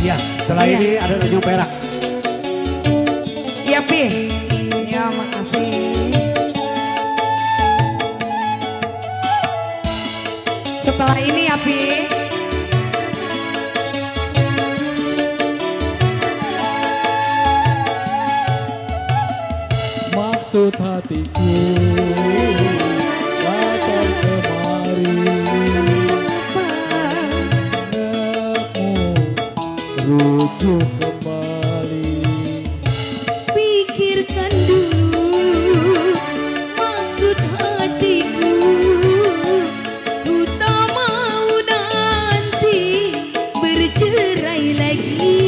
Iya, setelah ini ada Tanjung Perak. Iya, Pi. Ya, makasih. Setelah ini ya, Pi. Maksud hatiku datang kemari, rujuk kembali. Pikirkan dulu maksud hatiku, ku tak mau nanti bercerai lagi.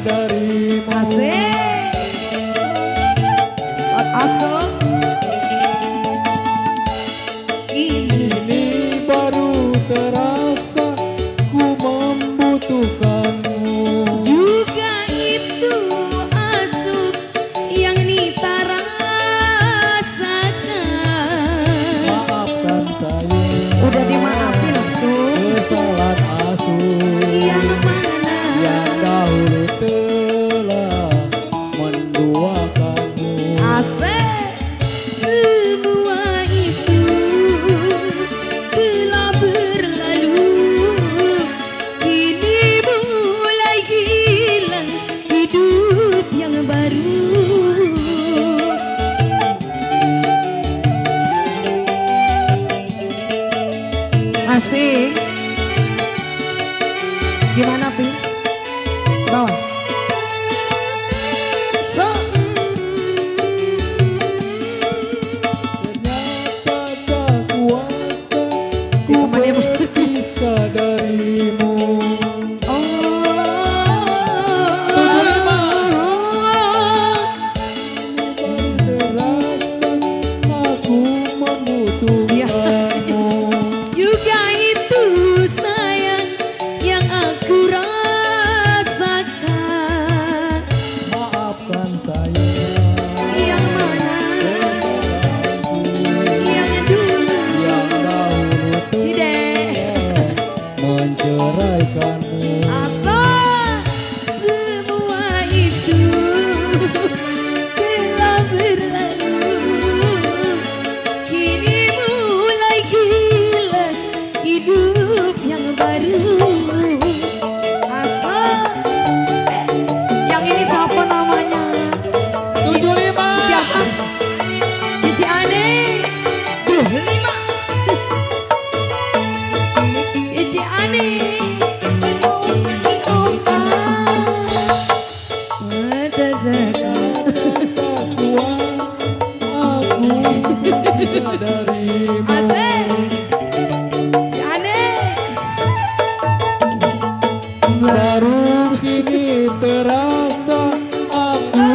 Darimu. Asik. Asok. Ini baru terasa ku membutuhkanmu. Juga itu asuk yang Nita rasakan. Maafkan saya. Udah dimaafin asuk. Kesalahan asuk. Yang mana? Yang dahulu telah menduakanmu. Asik. Semua itu telah berlalu. Kini mulai gila hidup yang baru. Asik. Gimana, Pi? Bawah. So. Ternyata tak kuasa ku Kemana, Bu? berpisah darimu. Terasa aku membutuhkanmu. Juga itu sayang yang aku rasakan. Maafkan saya. Yang mana? Kesalahanku Yang dulu. yang dahulu Cidek. menceraikanmu. Asal semua itu telah berlalu. Kini mulai gila hidup yang baru. Asal yang ini siapa namanya? 75. Jahat. Cici Ane. 25. Cici Ane. Darimu. Asik. Si Ane. Baru kini terasa aku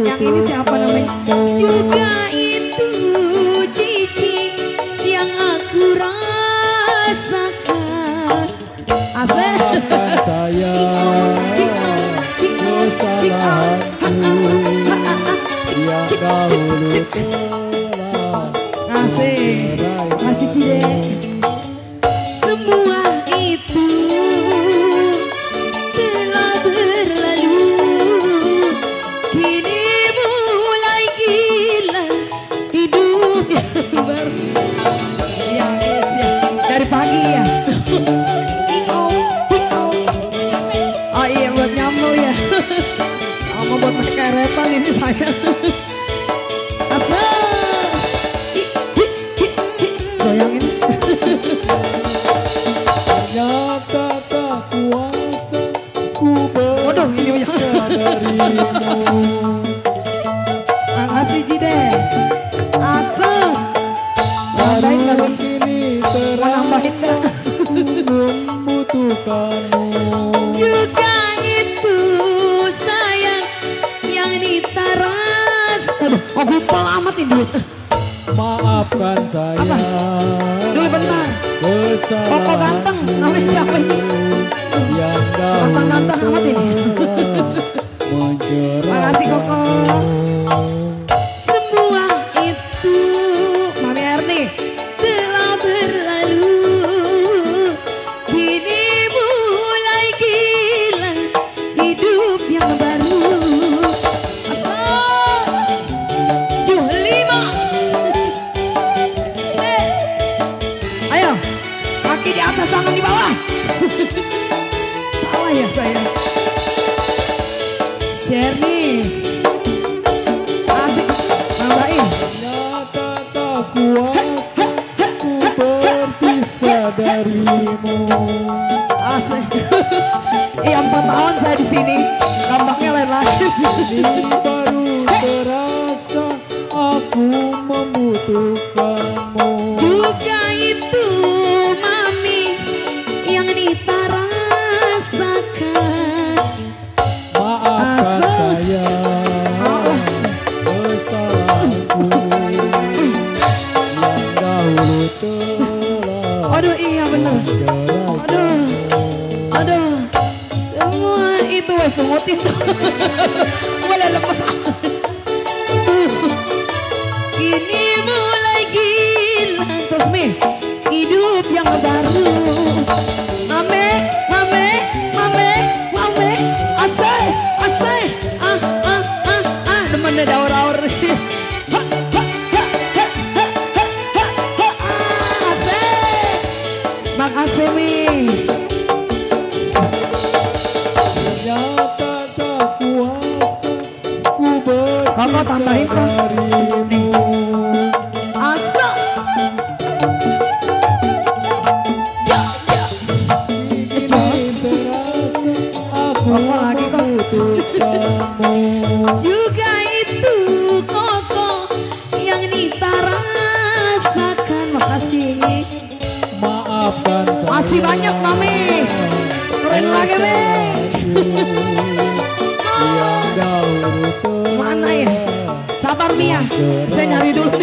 Yang ini siapa namanya? membutuhkanmu. Juga itu Cici yang aku rasakan. Asik. Maafkan saya kesalahanku yang dahulu telah Asik. Masih Cidek. Semua itu telah berlalu. Kini mulai gila hidup yang baru. Ya, yes, ya. Dari pagi ya. Oh iya, buat nyamuk ya. Sama buat pakai keretan ini saya. Asal. Maafkan saya. Apa? Dulu bentar. Kesalahanku Koko ganteng, namanya siapa ini? yang dahulu Ganteng-ganteng amat ini. mencerahkan. Makasih Koko. Semua itu, Mami Erni, telah berlalu. Kini mulai gila hidup yang baru. Asal Juhlima. Ayo, kaki di atas, tangan di bawah. Salah ya saya. Jernih. Asik, nambahin. Nyata tak kuasa ku berpisah darimu. Asik. Iya 4 tahun saya di sini. Gampangnya lain lagi. Ini baru terasa aku membutuhkanmu. Juga itu Mami yang Nita rasakan. Maafkan Asal. saya Allah. kesalahanku yang dahulu telah Aduh iya bener. mencerahkan. Aduh. Semua itu pungut itu. Boleh lepas. Kini mulai gila. Terus Mi, hidup yang baru. Mame, mame, mame, mame. Asai, asai. Demen deh daur-daur. Asik. Makasih Mi. Nyata tak kuasa ku Kakak tambahin kok. berpisah darimu. Asal. Ya, ya. Kini terasa aku Apa lagi kok? membutuhkanmu. Juga itu Koko yang Nita rasakan. Makasih. Maafkan saya. Masih banyak Mami. Keren lagi Mi. Yang dahulu telah Mana ya? Sabar Mia. Saya nyari dulu.